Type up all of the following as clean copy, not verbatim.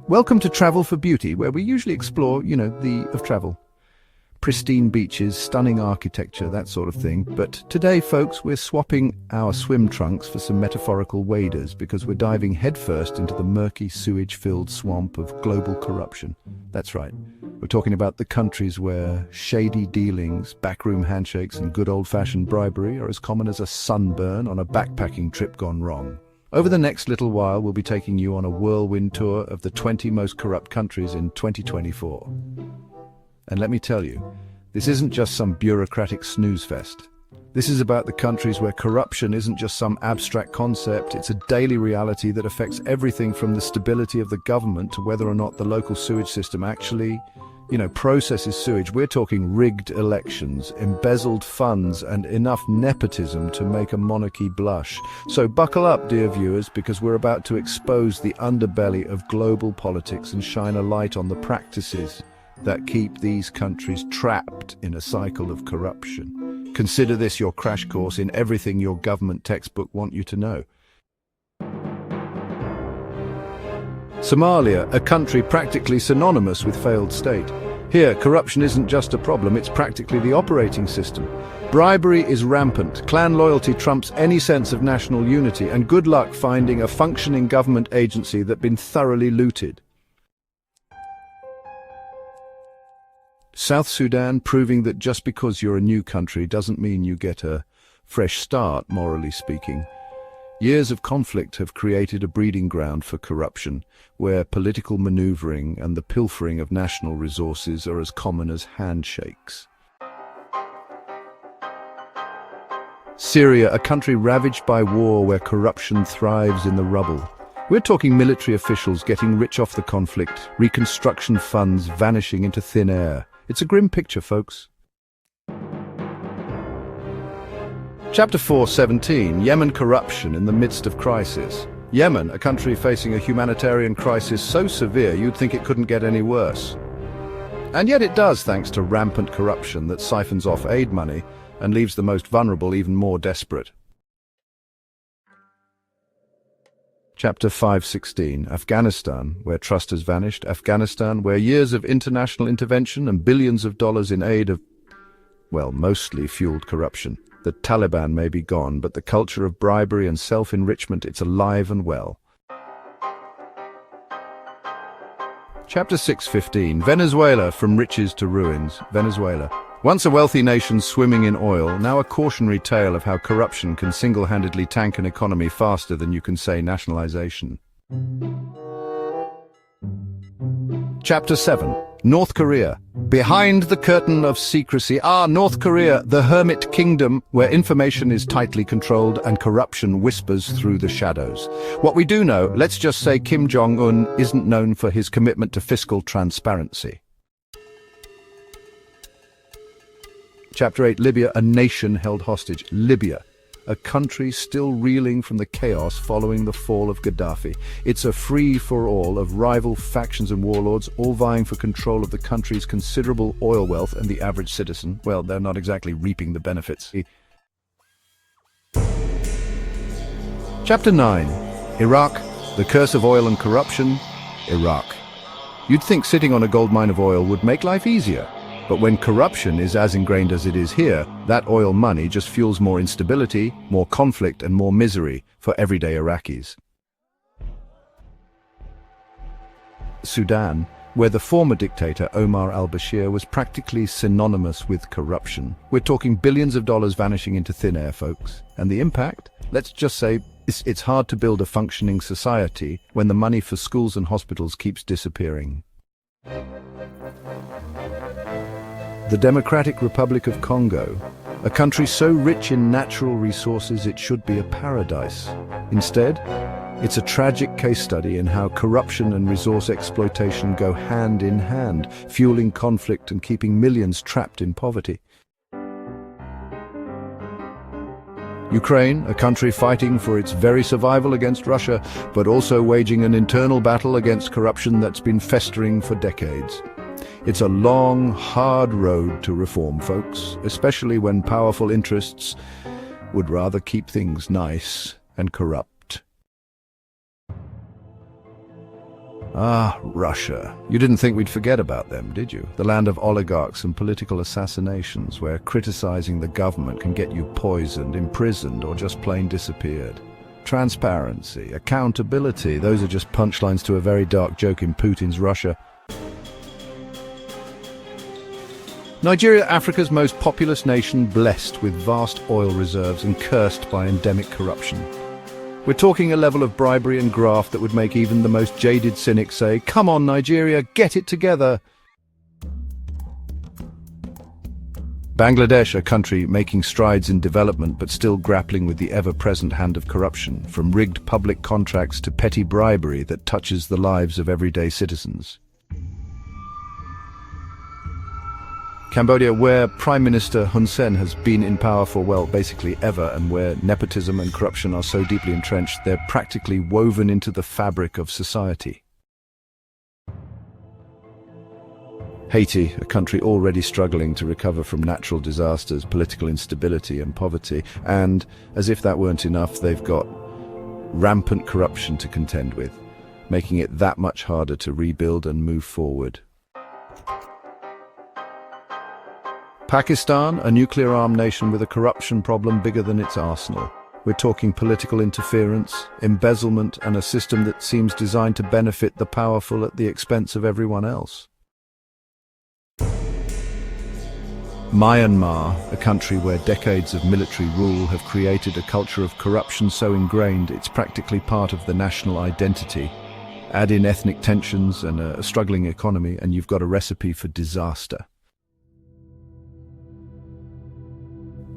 Welcome to Travel for Beauty, where we usually explore, the of travel. Pristine beaches, stunning architecture, that sort of thing. But today, folks, we're swapping our swim trunks for some metaphorical waders because we're diving headfirst into the murky, sewage-filled swamp of global corruption. That's right. We're talking about the countries where shady dealings, backroom handshakes, and good old-fashioned bribery are as common as a sunburn on a backpacking trip gone wrong. Over the next little while, we'll be taking you on a whirlwind tour of the 20 most corrupt countries in 2024. And let me tell you, this isn't just some bureaucratic snooze fest. This is about the countries where corruption isn't just some abstract concept, it's a daily reality that affects everything from the stability of the government to whether or not the local sewage system actually, processes sewage. We're talking rigged elections, embezzled funds, and enough nepotism to make a monarchy blush. So buckle up, dear viewers, because we're about to expose the underbelly of global politics and shine a light on the practices that keep these countries trapped in a cycle of corruption. Consider this your crash course in everything your government textbook want you to know. Somalia, a country practically synonymous with failed state. Here, corruption isn't just a problem, it's practically the operating system. Bribery is rampant, clan loyalty trumps any sense of national unity, and good luck finding a functioning government agency that's been thoroughly looted. South Sudan, proving that just because you're a new country doesn't mean you get a fresh start, morally speaking. Years of conflict have created a breeding ground for corruption, where political maneuvering and the pilfering of national resources are as common as handshakes. Syria, a country ravaged by war where corruption thrives in the rubble. We're talking military officials getting rich off the conflict, reconstruction funds vanishing into thin air. It's a grim picture, folks. Chapter 4:17, Yemen corruption in the midst of crisis. Yemen, a country facing a humanitarian crisis so severe you'd think it couldn't get any worse. And yet it does, thanks to rampant corruption that siphons off aid money and leaves the most vulnerable even more desperate. Chapter 5:16, Afghanistan, where trust has vanished. Afghanistan, where years of international intervention and billions of dollars in aid have, mostly fueled corruption. The Taliban may be gone, but the culture of bribery and self-enrichment, it's alive and well. Chapter 6:15, Venezuela, from riches to ruins. Venezuela. Once a wealthy nation swimming in oil, now a cautionary tale of how corruption can single-handedly tank an economy faster than you can say nationalization. Chapter 7, North Korea. Behind the curtain of secrecy. North Korea, the hermit kingdom where information is tightly controlled and corruption whispers through the shadows. What we do know, let's just say Kim Jong-un isn't known for his commitment to fiscal transparency. Chapter 8, Libya, a nation held hostage. Libya, a country still reeling from the chaos following the fall of Gaddafi. It's a free-for-all of rival factions and warlords, all vying for control of the country's considerable oil wealth, and the average citizen, they're not exactly reaping the benefits. Chapter 9, Iraq, the curse of oil and corruption. Iraq. You'd think sitting on a gold mine of oil would make life easier. But when corruption is as ingrained as it is here, that oil money just fuels more instability, more conflict, and more misery for everyday Iraqis. Sudan, where the former dictator Omar al-Bashir was practically synonymous with corruption. We're talking billions of dollars vanishing into thin air, folks. And the impact? Let's just say it's hard to build a functioning society when the money for schools and hospitals keeps disappearing. The Democratic Republic of Congo, a country so rich in natural resources it should be a paradise. Instead, it's a tragic case study in how corruption and resource exploitation go hand in hand, fueling conflict and keeping millions trapped in poverty. Ukraine, a country fighting for its very survival against Russia, but also waging an internal battle against corruption that's been festering for decades. It's a long, hard road to reform, folks, especially when powerful interests would rather keep things nice and corrupt. Ah, Russia. You didn't think we'd forget about them, did you? The land of oligarchs and political assassinations, where criticizing the government can get you poisoned, imprisoned, or just plain disappeared. Transparency, accountability, those are just punchlines to a very dark joke in Putin's Russia. Nigeria, Africa's most populous nation, blessed with vast oil reserves and cursed by endemic corruption. We're talking a level of bribery and graft that would make even the most jaded cynic say, "Come on, Nigeria, get it together." Bangladesh, a country making strides in development but still grappling with the ever-present hand of corruption, from rigged public contracts to petty bribery that touches the lives of everyday citizens. Cambodia, where Prime Minister Hun Sen has been in power for, well, basically ever, and where nepotism and corruption are so deeply entrenched, they're practically woven into the fabric of society. Haiti, a country already struggling to recover from natural disasters, political instability and poverty, and, as if that weren't enough, they've got rampant corruption to contend with, making it that much harder to rebuild and move forward. Pakistan, a nuclear-armed nation with a corruption problem bigger than its arsenal. We're talking political interference, embezzlement, and a system that seems designed to benefit the powerful at the expense of everyone else. Myanmar, a country where decades of military rule have created a culture of corruption so ingrained it's practically part of the national identity. Add in ethnic tensions and a struggling economy, and you've got a recipe for disaster.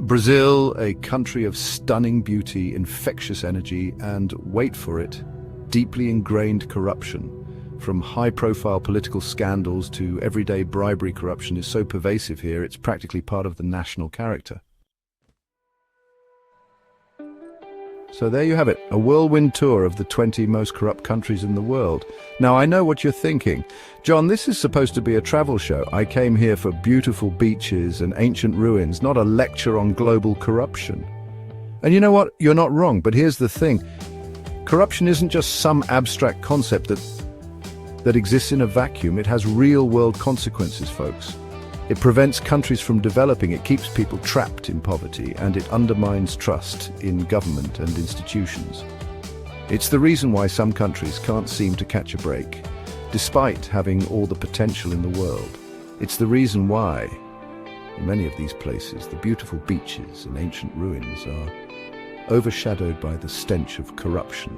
Brazil, a country of stunning beauty, infectious energy, and, wait for it, deeply ingrained corruption. From high-profile political scandals to everyday bribery, corruption is so pervasive here it's practically part of the national character. So there you have it, a whirlwind tour of the 20 most corrupt countries in the world. Now I know what you're thinking. John, this is supposed to be a travel show. I came here for beautiful beaches and ancient ruins, not a lecture on global corruption. And you know what? You're not wrong, but here's the thing. Corruption isn't just some abstract concept that exists in a vacuum. It has real-world consequences, folks. It prevents countries from developing, it keeps people trapped in poverty, and it undermines trust in government and institutions. It's the reason why some countries can't seem to catch a break, despite having all the potential in the world. It's the reason why, in many of these places, the beautiful beaches and ancient ruins are overshadowed by the stench of corruption.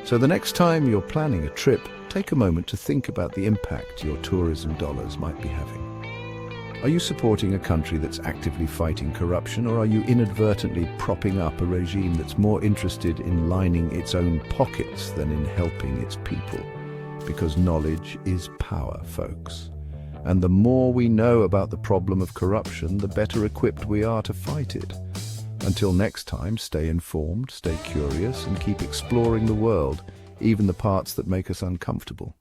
So the next time you're planning a trip, take a moment to think about the impact your tourism dollars might be having. Are you supporting a country that's actively fighting corruption, or are you inadvertently propping up a regime that's more interested in lining its own pockets than in helping its people? Because knowledge is power, folks. And the more we know about the problem of corruption, the better equipped we are to fight it. Until next time, stay informed, stay curious, and keep exploring the world, even the parts that make us uncomfortable.